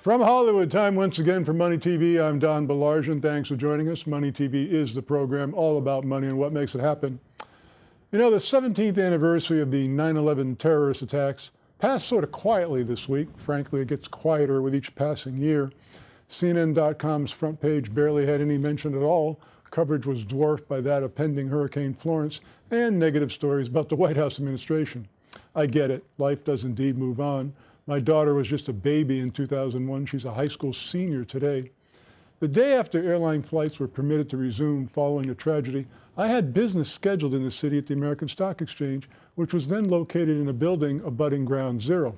From Hollywood, time once again for Money TV. I'm Don Baillargeon. Thanks for joining us. Money TV is the program all about money and what makes it happen. You know, the 17th anniversary of the 9/11 terrorist attacks passed sort of quietly this week. Frankly, it gets quieter with each passing year. CNN.com's front page barely had any mention at all. Coverage was dwarfed by that of pending Hurricane Florence and negative stories about the White House administration. I get it. Life does indeed move on. My daughter was just a baby in 2001. She's a high school senior today. The day after airline flights were permitted to resume following a tragedy, I had business scheduled in the city at the American Stock Exchange, which was then located in a building abutting Ground Zero.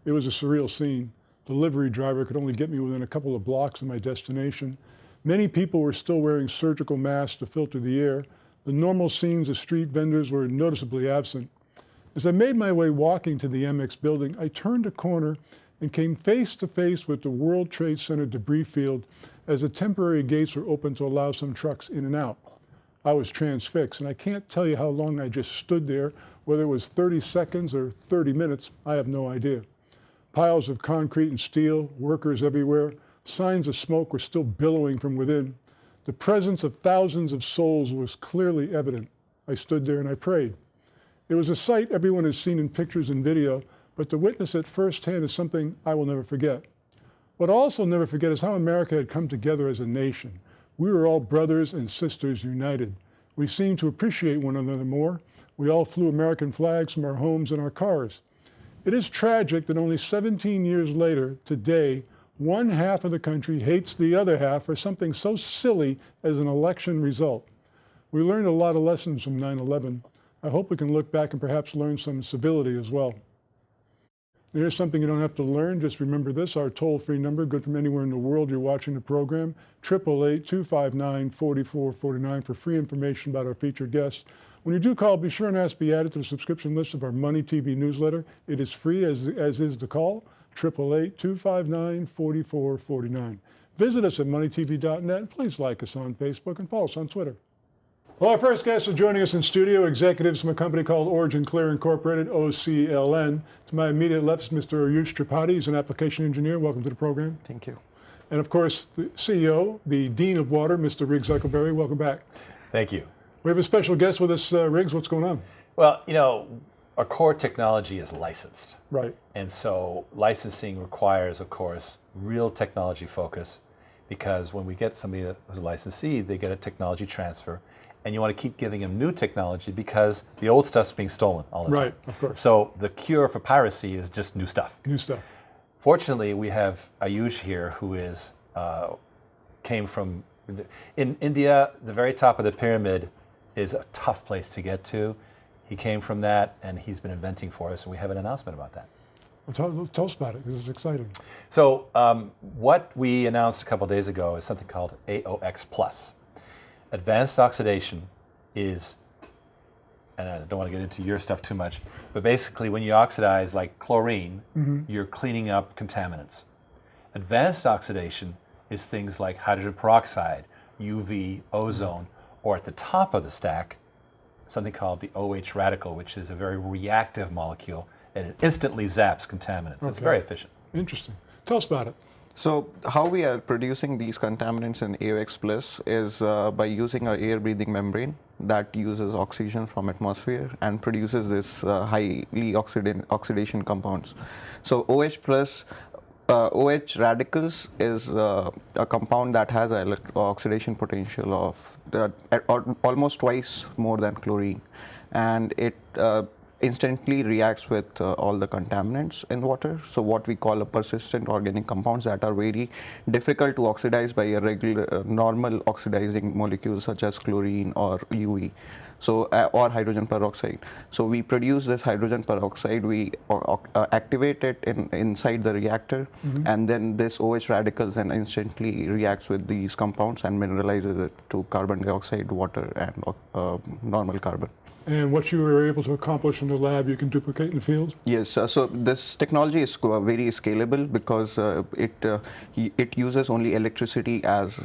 It was a surreal scene. The delivery driver could only get me within a couple of blocks of my destination. Many people were still wearing surgical masks to filter the air. The normal scenes of street vendors were noticeably absent. As I made my way walking to the MX building, I turned a corner and came face to face with the World Trade Center debris field as the temporary gates were opened to allow some trucks in and out. I was transfixed, and I can't tell you how long I just stood there, whether it was 30 seconds or 30 minutes, I have no idea. Piles of concrete and steel, workers everywhere, signs of smoke were still billowing from within. The presence of thousands of souls was clearly evident. I stood there and I prayed. It was a sight everyone has seen in pictures and video, but to witness it firsthand is something I will never forget. What I'll also never forget is how America had come together as a nation. We were all brothers and sisters united. We seemed to appreciate one another more. We all flew American flags from our homes and our cars. It is tragic that only 17 years later, today, one half of the country hates the other half for something so silly as an election result. We learned a lot of lessons from 9/11. I hope we can look back and perhaps learn some civility as well. Here's something you don't have to learn. Just remember this, our toll-free number, good from anywhere in the world you're watching the program, 888-259-4449 for free information about our featured guests. When you do call, be sure and ask to be added to the subscription list of our Money TV newsletter. It is free, as is the call, 888-259-4449. Visit us at moneytv.net. Please like us on Facebook and follow us on Twitter. Well, our first guests are joining us in studio, executives from a company called Origin Clear Incorporated, OCLN. To my immediate left is Mr. Ayush Tripathi. He's an application engineer. Welcome to the program. Thank you. And of course, the CEO, the Dean of Water, Mr. Riggs Zuckerberry. Welcome back. Thank you. We have a special guest with us, Riggs. What's going on? Well, you know, our core technology is licensed. Right. And so licensing requires, of course, real technology focus, because when we get somebody who's a licensee, they get a technology transfer. And you want to keep giving them new technology because the old stuff's being stolen all the time. Right, of course. So the cure for piracy is just new stuff. New stuff. Fortunately, we have Ayush here who came from, in India, the very top of the pyramid is a tough place to get to. He came from that and he's been inventing for us, and we have an announcement about that. Well, tell us about it, because it's exciting. So what we announced a couple of days ago is something called AOX Plus. Advanced oxidation is, and I don't want to get into your stuff too much, but basically when you oxidize like chlorine, you're cleaning up contaminants. Advanced oxidation is things like hydrogen peroxide, UV, ozone, or at the top of the stack, something called the OH radical, which is a very reactive molecule, and it instantly zaps contaminants. Okay. It's very efficient. Interesting. Tell us about it. So how we are producing these contaminants in AOX Plus is by using our air-breathing membrane that uses oxygen from atmosphere and produces this highly oxidation compounds. So OH plus, OH radicals is a compound that has an oxidation potential of almost twice more than chlorine, and it instantly reacts with all the contaminants in water. So what we call a persistent organic compounds that are very difficult to oxidize by a regular normal oxidizing molecules such as chlorine or UV, so or hydrogen peroxide. So we produce this hydrogen peroxide, we activate it inside the reactor, and then this OH radicals and instantly reacts with these compounds and mineralizes it to carbon dioxide, water, and normal carbon. And what you were able to accomplish in the lab, you can duplicate in the field? Yes, so this technology is very scalable because it uses only electricity as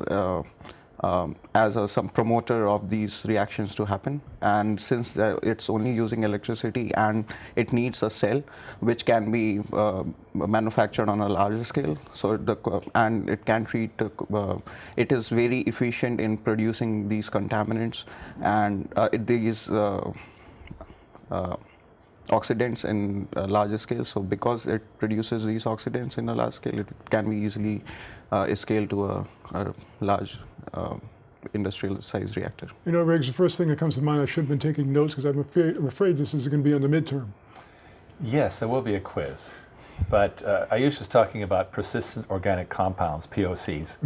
as some promoter of these reactions to happen. And since it's only using electricity and it needs a cell which can be manufactured on a larger scale, so and it can treat, it is very efficient in producing these contaminants and these oxidants in a larger scale. So because it produces these oxidants in a large scale, it can be easily scaled to a large industrial size reactor. You know, Riggs, the first thing that comes to mind, I should have been taking notes because I'm afraid this is going to be on the midterm. Yes, there will be a quiz. But Ayush was talking about persistent organic compounds, POCs.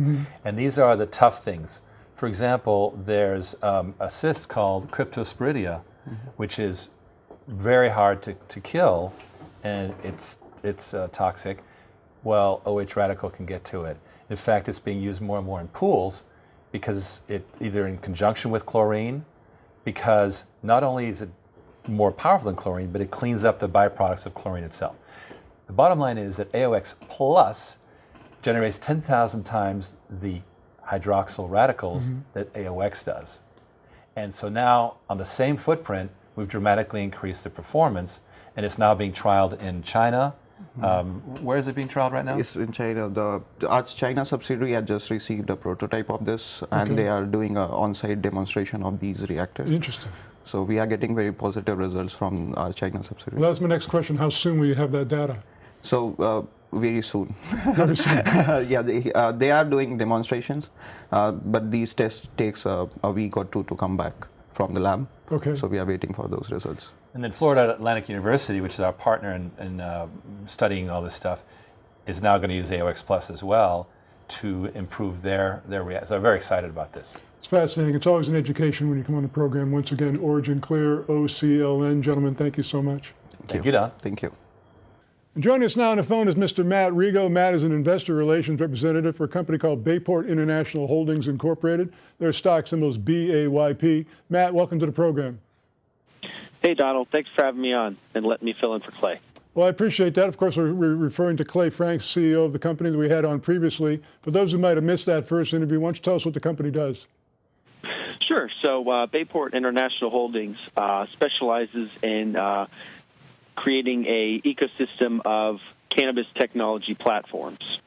And these are the tough things. For example, there's a cyst called cryptosporidia, which is very hard to kill, and it's toxic. Well, OH radical can get to it. In fact, it's being used more and more in pools because it either in conjunction with chlorine, because not only is it more powerful than chlorine, but it cleans up the byproducts of chlorine itself. The bottom line is that AOX plus generates 10,000 times the hydroxyl radicals that AOX does. And so now on the same footprint, we've dramatically increased the performance, and it's now being trialed in China. Where is it being trialed right now? It's in China. Our China subsidiary had just received a prototype of this, and they are doing an on-site demonstration of these reactors. Interesting. So we are getting very positive results from our China subsidiary. Well, that's my next question. How soon will you have that data? So very soon. Very soon. Yeah, they are doing demonstrations, but these tests takes a week or two to come back from the lab. Okay. So we are waiting for those results. And then Florida Atlantic University, which is our partner in studying all this stuff, is now going to use AOX Plus as well to improve their reaction. So I'm very excited about this. It's fascinating. It's always an education when you come on the program. Once again, Origin Clear, OCLN. Gentlemen, thank you so much. Thank you, Don. Thank you. And joining us now on the phone is Mr. Matt Rigo. Matt is an investor relations representative for a company called Bayport International Holdings Incorporated. Their stock symbol is BAYP. Matt, welcome to the program. Hey, Donald. Thanks for having me on and letting me fill in for Clay. Well, I appreciate that. Of course, we're referring to Clay Franks, CEO of the company that we had on previously. For those who might have missed that first interview, why don't you tell us what the company does? Sure. So Bayport International Holdings specializes in creating a ecosystem of cannabis technology platforms.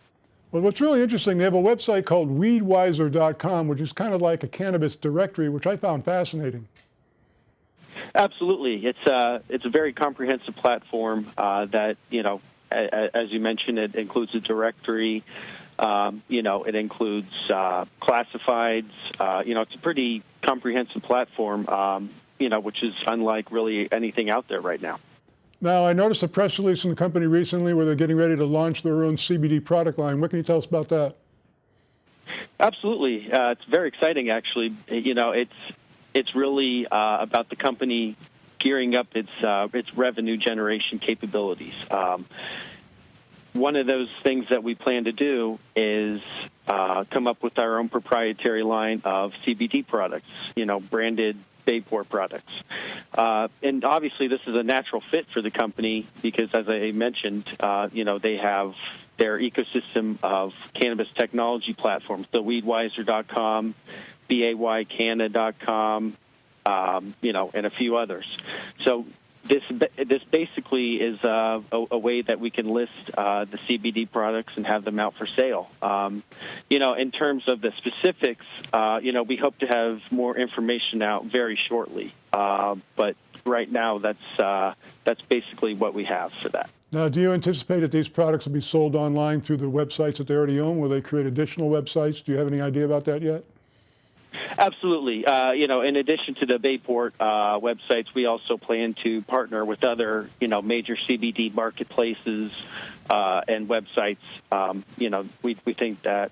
Well, what's really interesting, they have a website called weedwiser.com, which is kind of like a cannabis directory, which I found fascinating. Absolutely. It's a very comprehensive platform that, as you mentioned, it includes a directory. It includes classifieds. It's a pretty comprehensive platform, which is unlike really anything out there right now. Now, I noticed a press release from the company recently where they're getting ready to launch their own CBD product line. What can you tell us about that? Absolutely. It's very exciting, actually. It's really about the company gearing up its revenue generation capabilities. One of those things that we plan to do is come up with our own proprietary line of CBD products, branded Bayport products. And obviously this is a natural fit for the company because, as I mentioned, they have their ecosystem of cannabis technology platforms, the weedwiser.com, baycanna.com, and a few others. So this basically is a way that we can list the CBD products and have them out for sale. In terms of the specifics, we hope to have more information out very shortly. But right now, that's basically what we have for that. Now, do you anticipate that these products will be sold online through the websites that they already own? Will they create additional websites? Do you have any idea about that yet? Absolutely. In addition to the Bayport websites, we also plan to partner with other, major CBD marketplaces and websites. We think that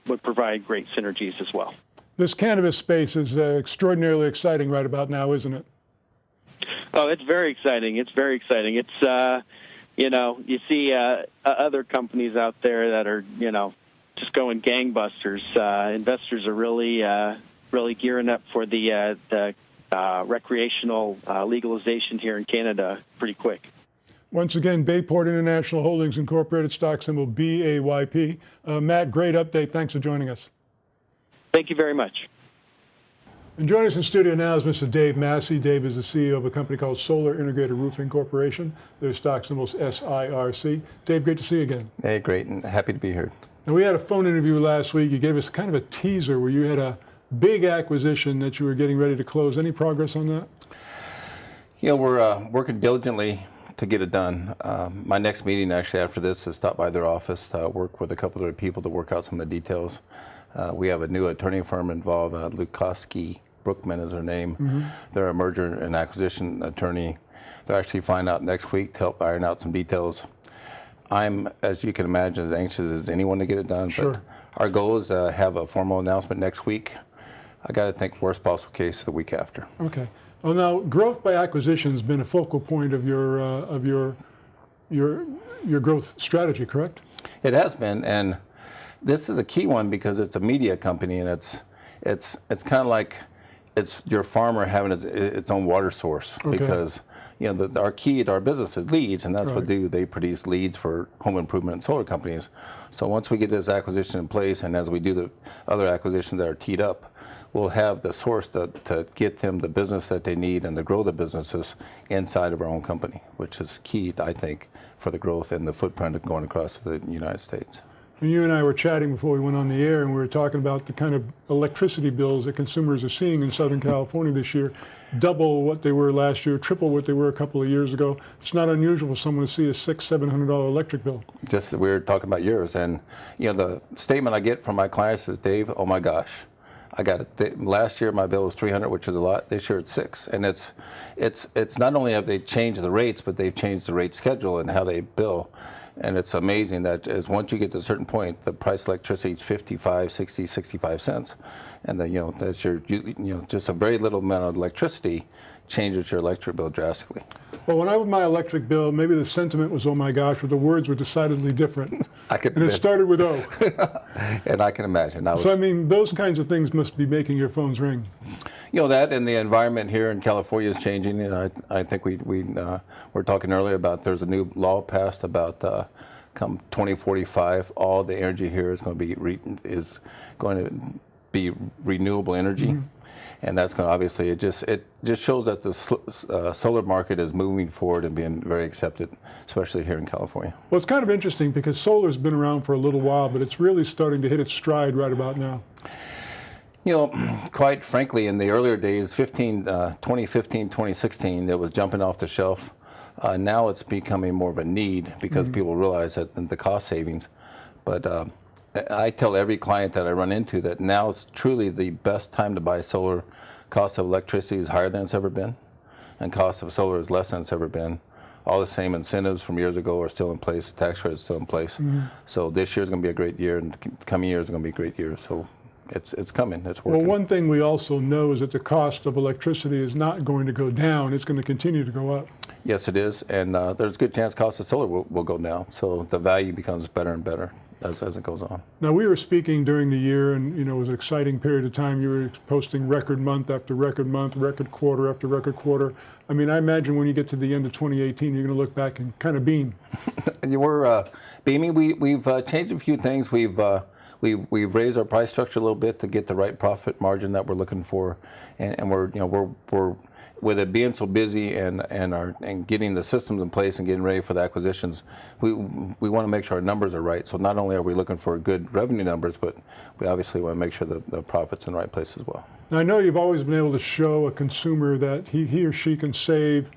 would provide great synergies as well. This cannabis space is extraordinarily exciting right about now, isn't it? Oh, it's very exciting. It's very exciting. It's, you see other companies out there that are, just going gangbusters. Investors are really gearing up for the recreational legalization here in Canada pretty quick. Once again, Bayport International Holdings Incorporated, stock symbol BAYP. Matt, great update. Thanks for joining us. Thank you very much. And joining us in studio now is Mr. Dave Massey. Dave is the CEO of a company called Solar Integrated Roofing Corporation. Their stock symbol is SIRC. Dave, great to see you again. Hey, great, and happy to be here. Now, we had a phone interview last week. You gave us kind of a teaser where you had a big acquisition that you were getting ready to close. Any progress on that? You know, we're working diligently to get it done. My next meeting actually after this is stop by their office to work with a couple of their people to work out some of the details. We have a new attorney firm involved, Lukoski Brookman is their name. Mm-hmm. They're a merger and acquisition attorney. They're actually flying out next week to help iron out some details. I'm, as you can imagine, as anxious as anyone to get it done. Sure. But our goal is to have a formal announcement next week. I got to think worst possible case the week after. Okay. Well, now growth by acquisition has been a focal point of your growth strategy, correct? It has been, and this is a key one because it's a media company, and it's kind of like it's your farmer having its own water source. Okay. Because you know our key to our business is leads, and that's right. They produce leads for home improvement and solar companies. So once we get this acquisition in place, and as we do the other acquisitions that are teed up, we'll have the source to get them the business that they need and to grow the businesses inside of our own company, which is key, I think, for the growth and the footprint of going across the United States. And you and I were chatting before we went on the air, and we were talking about the kind of electricity bills that consumers are seeing in Southern California this year, double what they were last year, triple what they were a couple of years ago. It's not unusual for someone to see a $600-700 electric bill. Just we were talking about yours, and you know the statement I get from my clients is, Dave, oh my gosh. I got it. Last year my bill was $300, which is a lot. This year it's $600, and it's not only have they changed the rates, but they've changed the rate schedule and how they bill. And it's amazing that as once you get to a certain point, the price of electricity is 55, 60, 65 cents, and then that's just a very little amount of electricity changes your electric bill drastically. Well, when I was my electric bill, maybe the sentiment was, oh my gosh, but the words were decidedly different. And it started with O. And I can imagine. So I mean, those kinds of things must be making your phones ring. You know, that and the environment here in California is changing. And I think we were talking earlier about there's a new law passed about come 2045, all the energy here is going to be renewable energy. Mm-hmm. And that's going to obviously, it just shows that the solar market is moving forward and being very accepted, especially here in California. Well, it's kind of interesting because solar's been around for a little while, but it's really starting to hit its stride right about now. You know, quite frankly, in the earlier days, 2015, 2016, it was jumping off the shelf. Now it's becoming more of a need because mm-hmm. people realize that the cost savings. But I tell every client that I run into that now is truly the best time to buy solar. Cost of electricity is higher than it's ever been, and cost of solar is less than it's ever been. All the same incentives from years ago are still in place. The tax credit is still in place. Mm-hmm. So this year is going to be a great year, and the coming year is going to be a great year. So it's coming. It's working. Well, one thing we also know is that the cost of electricity is not going to go down. It's going to continue to go up. Yes, it is, and there's a good chance cost of solar will go down. So the value becomes better and better as it goes on. Now, we were speaking during the year, and it was an exciting period of time. You were posting record month after record month, record quarter after record quarter. I mean, I imagine when you get to the end of 2018, you're going to look back and kind of beam. You were beaming. We've changed a few things. We've raised our price structure a little bit to get the right profit margin that we're looking for, and we're with it being so busy and getting the systems in place and getting ready for the acquisitions, we want to make sure our numbers are right. So not only are we looking for good revenue numbers, but we obviously want to make sure the profit's in the right place as well. Now, I know you've always been able to show a consumer that he or she can save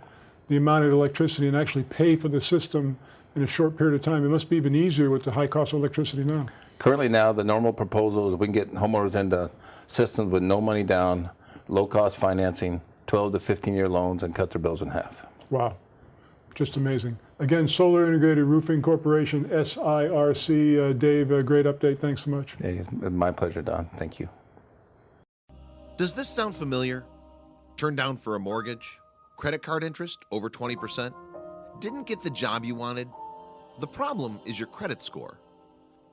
the amount of electricity and actually pay for the system in a short period of time. It must be even easier with the high cost of electricity now. Currently now, the normal proposal is we can get homeowners into systems with no money down, low cost financing, 12 to 15-year loans, and cut their bills in half. Wow, just amazing. Again, Solar Integrated Roofing Corporation, SIRC. Dave, great update. Thanks so much. Hey, it's my pleasure, Don. Thank you. Does this sound familiar? Turned down for a mortgage? Credit card interest over 20%? Didn't get the job you wanted? The problem is your credit score.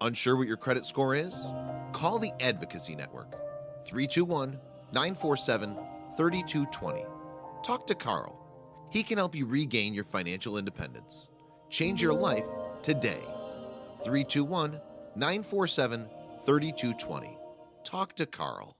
Unsure what your credit score is? Call the Advocacy Network, 321-947-3220. Talk to Carl. He can help you regain your financial independence. Change your life today. 321-947-3220. Talk to Carl.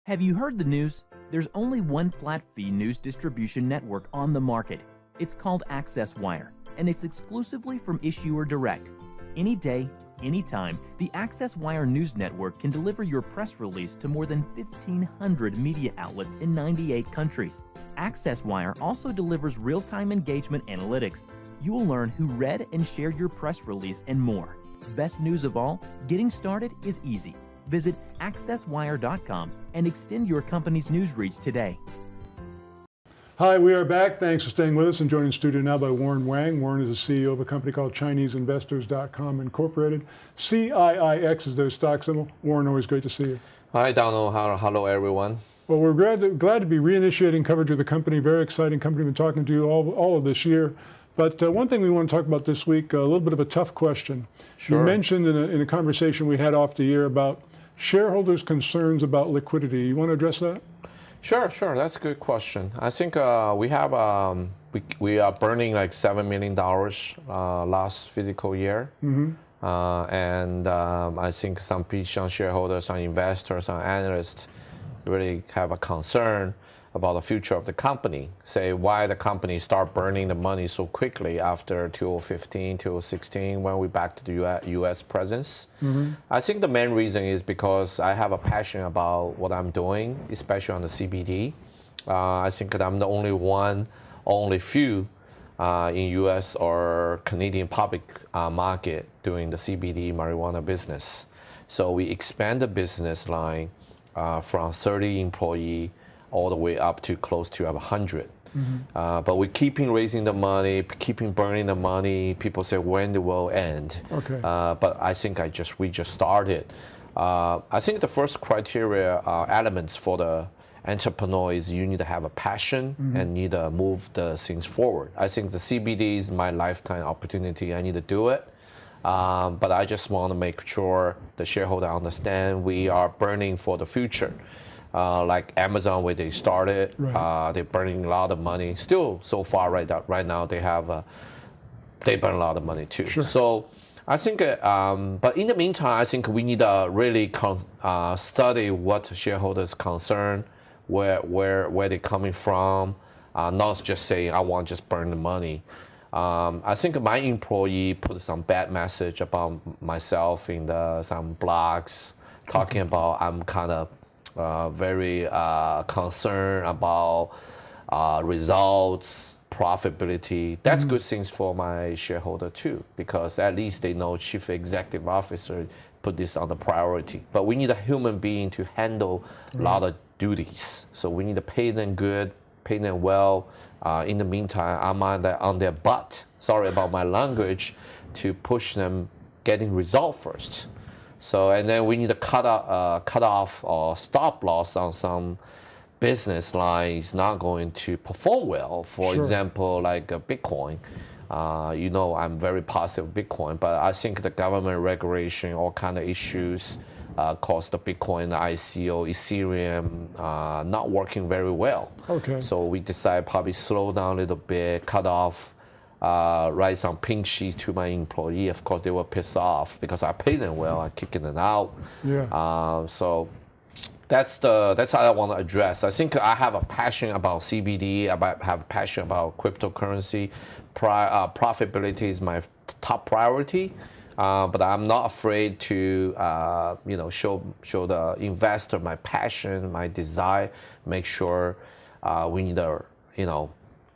Have you heard the news? There's only one flat-fee news distribution network on the market. It's called AccessWire, and it's exclusively from Issuer Direct. Any day, anytime, the AccessWire News Network can deliver your press release to more than 1,500 media outlets in 98 countries. AccessWire also delivers real-time engagement analytics. You will learn who read and shared your press release and more. Best news of all, getting started is easy. Visit accesswire.com and extend your company's news reach today. Hi, we are back. Thanks for staying with us. And joining the studio now by Warren Wang. Warren is the CEO of a company called ChineseInvestors.com Incorporated. CIIX is their stock symbol. Warren, always great to see you. Hi, Donald. Hello, everyone. Well, we're glad to be reinitiating coverage of the company. Very exciting company. Been talking to you all of this year. But one thing we want to talk about this week, a little bit of a tough question. Sure. You mentioned in a conversation we had off the air about shareholders' concerns about liquidity. You want to address that? Sure. That's a good question. I think we are burning like $7 million last fiscal year. Mm-hmm. And I think some shareholders, some investors, some analysts really have a concern about the future of the company. Say why the company start burning the money so quickly after 2015, 2016 when we back to the U.S. presence. Mm-hmm. I think the main reason is because I have a passion about what I'm doing, especially on the CBD. I think that I'm the only few in U.S. or Canadian public market doing the CBD marijuana business. So we expand the business line from 30 employee all the way up to close to 100. Mm-hmm. But we keeping raising the money, keeping burning the money. People say when it will end. Okay. But I think we just started. I think the first criteria elements for the entrepreneur is you need to have a passion and need to move the things forward. I think the CBD is my lifetime opportunity. I need to do it. But I just want to make sure the shareholder understand we are burning for the future. Like Amazon, where they started, right. They're burning a lot of money. Still, so far, right now, they burn a lot of money too. Sure. So I think, but in the meantime, I think we need to really study what shareholders' concern, where they're coming from, not just saying I want to just burn the money. I think my employee put some bad message about myself in some blogs, talking about I'm kind of very concerned about results, profitability. That's good things for my shareholder too, because at least they know chief executive officer put this on the priority. But we need a human being to handle a lot of duties. So we need to pay them good, pay them well. In the meantime, I'm on their butt. Sorry about my language, to push them getting result first. So, and then we need to cut off or stop loss on some business lines not going to perform well. For example, like Bitcoin. I'm very positive Bitcoin, but I think the government regulation, all kind of issues, caused the Bitcoin, the ICO, Ethereum not working very well. Okay. So we decided probably slow down a little bit, cut off. Write some pink sheets to my employee. Of course, they were pissed off because I paid them well. I'm kicking them out. Yeah. So that's how I want to address. I think I have a passion about CBD. I have a passion about cryptocurrency. Profitability is my top priority. But I'm not afraid to, show the investor my passion, my desire. Make sure we need to,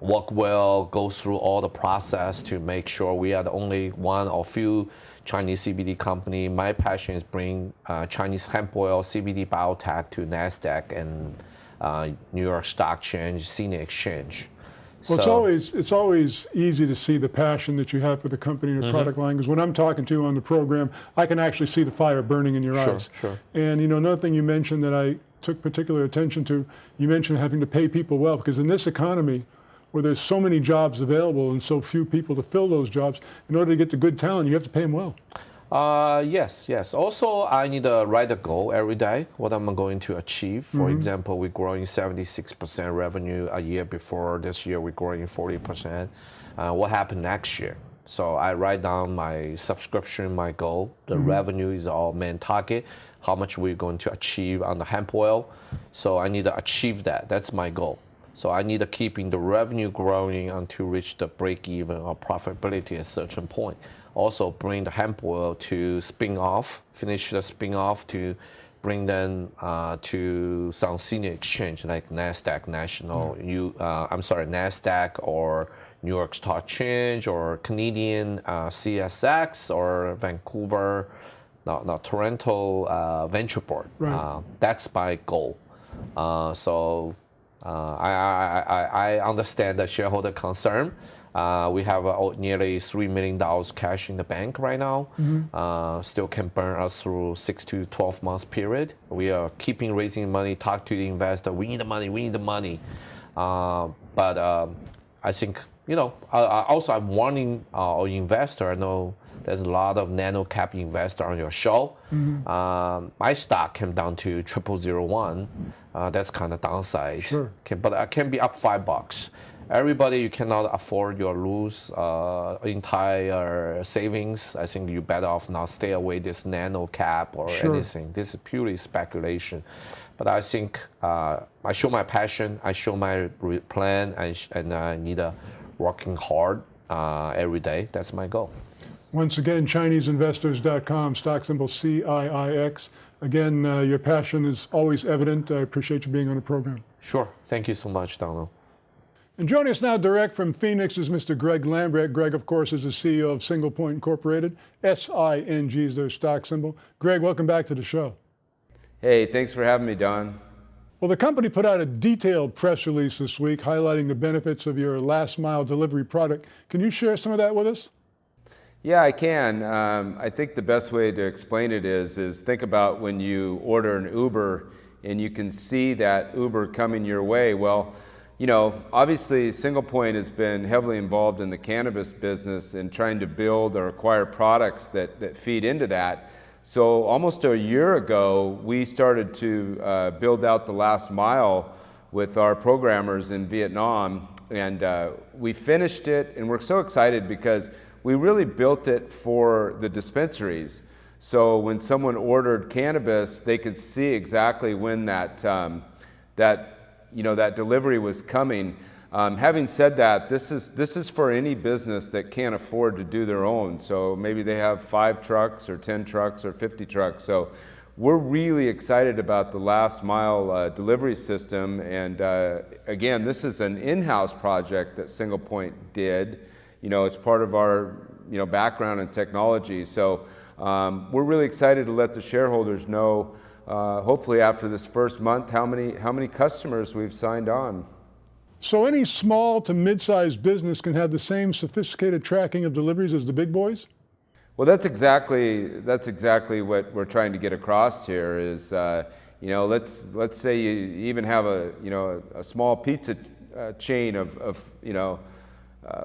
work well, go through all the process to make sure we are the only one or few Chinese CBD company. My passion is bring Chinese hemp oil, CBD biotech to NASDAQ and New York Stock Exchange, Senior Exchange. Well, it's always easy to see the passion that you have for the company and your product line, because when I'm talking to you on the program, I can actually see the fire burning in your eyes. Sure. And another thing you mentioned that I took particular attention to, you mentioned having to pay people well, because in this economy, where there's so many jobs available and so few people to fill those jobs, in order to get the good talent, you have to pay them well. Yes. Also, I need to write a goal every day, what I'm going to achieve. For example, we're growing 76% revenue a year before. This year, we're growing 40%. What happened next year? So I write down my subscription, my goal. The revenue is all main target. how much we're going to achieve on the hemp oil. So I need to achieve that. That's my goal. So I need to keeping the revenue growing until reach the break even or profitability at a certain point. Also bring the hemp oil to spin off, finish the spin off to bring them to some senior exchange like NASDAQ National, NASDAQ or New York Stock Exchange or Canadian CSX or Vancouver, Toronto Venture Board. Right. That's my goal. I understand the shareholder concern. We have nearly $3 million cash in the bank right now. Still can burn us through 6 to 12 months period. We are keeping raising money, talk to the investor. We need the money. We need the money. But I think also I'm warning our investor. I know there's a lot of nano cap investor on your show. My stock came down to 0001. That's kind of downside. Sure. But it can be up $5. Everybody, you cannot afford your lose entire savings. I think you better off not stay away this nano cap or anything. This is purely speculation. But I think I show my passion, I show my plan, and I need working hard every day. That's my goal. Once again, ChineseInvestors.com, stock symbol CIIX. Again, your passion is always evident. I appreciate you being on the program. Sure. Thank you so much, Donald. And joining us now direct from Phoenix is Mr. Greg Lambrecht. Greg, of course, is the CEO of Single Point Incorporated. SING is their stock symbol. Greg, welcome back to the show. Hey, thanks for having me, Don. Well, the company put out a detailed press release this week highlighting the benefits of your last mile delivery product. Can you share some of that with us? Yeah, I can. I think the best way to explain it is think about when you order an Uber and you can see that Uber coming your way. Well, obviously Single Point has been heavily involved in the cannabis business and trying to build or acquire products that feed into that. So almost a year ago, we started to build out the last mile with our programmers in Vietnam, and we finished it, and we're so excited because we really built it for the dispensaries. So when someone ordered cannabis, they could see exactly when that delivery was coming. Having said that, this is for any business that can't afford to do their own. So maybe they have 5 trucks or 10 trucks or 50 trucks. So we're really excited about the last mile delivery system. And again, this is an in-house project that Single Point did. It's part of our background in technology. So we're really excited to let the shareholders know, hopefully after this first month, how many customers we've signed on. So any small to mid-sized business can have the same sophisticated tracking of deliveries as the big boys? Well, that's exactly what we're trying to get across here. Is let's say you even have a small pizza chain of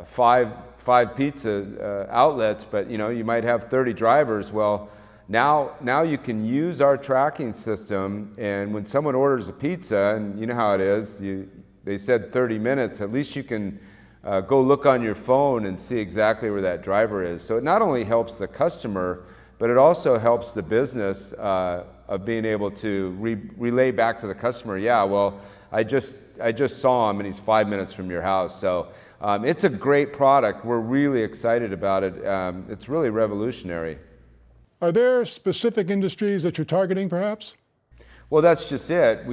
five pizza outlets, but you might have 30 drivers. Well, now you can use our tracking system, and when someone orders a pizza, and you know how it is, they said 30 minutes, at least you can go look on your phone and see exactly where that driver is. So it not only helps the customer, but it also helps the business of being able to relay back to the customer, yeah, well, I just saw him and he's 5 minutes from your house. So it's a great product. We're really excited about it. It's really revolutionary. Are there specific industries that you're targeting, perhaps? Well, that's just it.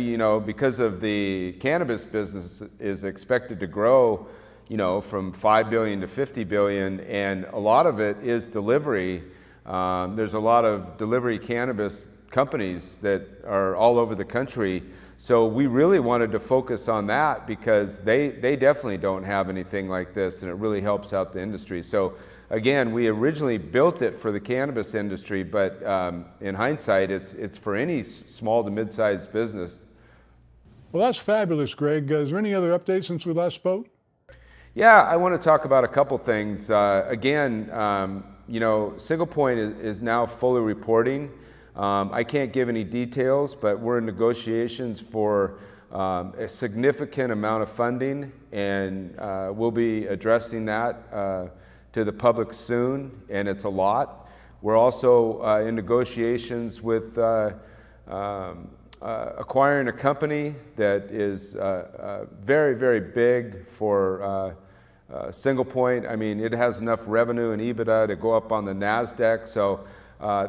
Because of the cannabis business is expected to grow, from 5 billion to 50 billion, and a lot of it is delivery. There's a lot of delivery cannabis companies that are all over the country. So we really wanted to focus on that because they definitely don't have anything like this, and it really helps out the industry. So again, we originally built it for the cannabis industry, but in hindsight, it's for any small to mid-sized business. Well, that's fabulous, Greg. Is there any other updates since we last spoke? Yeah, I want to talk about a couple things. Again, Single Point is now fully reporting. I can't give any details, but we're in negotiations for a significant amount of funding, and we'll be addressing that to the public soon, and it's a lot. We're also in negotiations with acquiring a company that is very, very big for single point. I mean, it has enough revenue and EBITDA to go up on the NASDAQ. So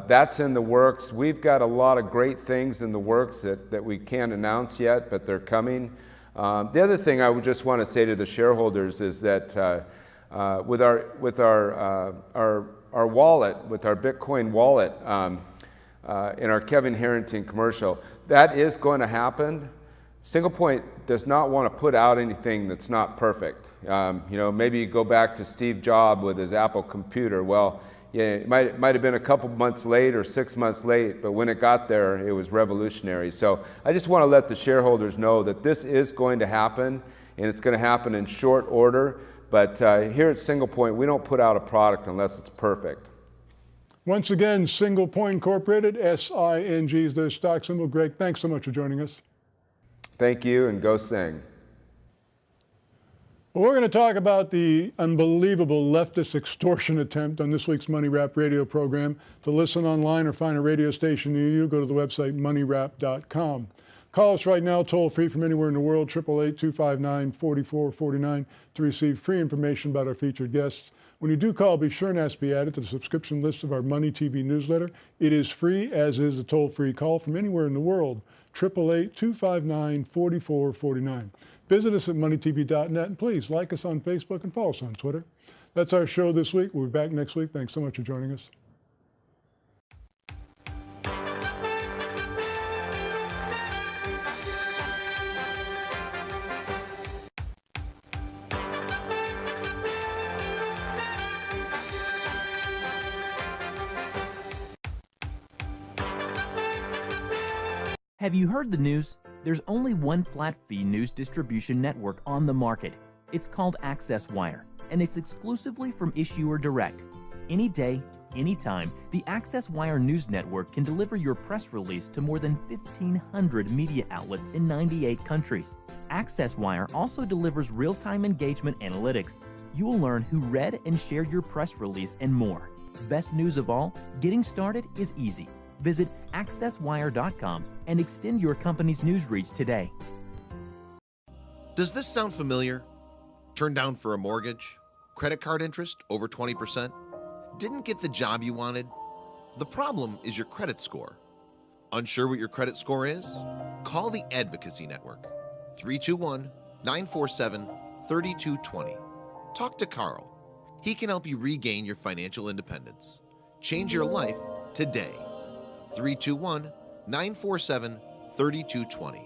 that's in the works. We've got a lot of great things in the works that we can't announce yet, but they're coming. The other thing I would just want to say to the shareholders is that with our wallet, with our Bitcoin wallet, in our Kevin Harrington commercial, that is going to happen. Single Point does not want to put out anything that's not perfect. Maybe you go back to Steve Jobs with his Apple computer. Well, yeah, it might have been a couple months late or 6 months late, but when it got there, it was revolutionary. So I just want to let the shareholders know that this is going to happen, and it's going to happen in short order. But here at Single Point, we don't put out a product unless it's perfect. Once again, Single Point Incorporated, SING is their stock symbol. Greg, thanks so much for joining us. Thank you, and go sing. Well, we're going to talk about the unbelievable leftist extortion attempt on this week's Money Wrap radio program. To listen online or find a radio station near you, go to the website moneywrap.com. Call us right now, toll free from anywhere in the world, 888-259-4449, to receive free information about our featured guests. When you do call, be sure and ask to be added to the subscription list of our Money TV newsletter. It is free, as is a toll-free call from anywhere in the world, 888-259-4449. Visit us at MoneyTV.net, and please like us on Facebook and follow us on Twitter. That's our show this week. We'll be back next week. Thanks so much for joining us. Have you heard the news? There's only one flat-fee news distribution network on the market. It's called Access Wire, and it's exclusively from Issuer Direct. Any day, anytime, the Access Wire News Network can deliver your press release to more than 1,500 media outlets in 98 countries. Access Wire also delivers real-time engagement analytics. You will learn who read and shared your press release and more. Best news of all, getting started is easy. Visit accesswire.com and extend your company's news reach today. Does this sound familiar? Turned down for a mortgage? Credit card interest over 20%? Didn't get the job you wanted? The problem is your credit score. Unsure what your credit score is? Call the Advocacy Network, 321-947-3220. Talk to Carl. He can help you regain your financial independence. Change your life today. 321-947-3220.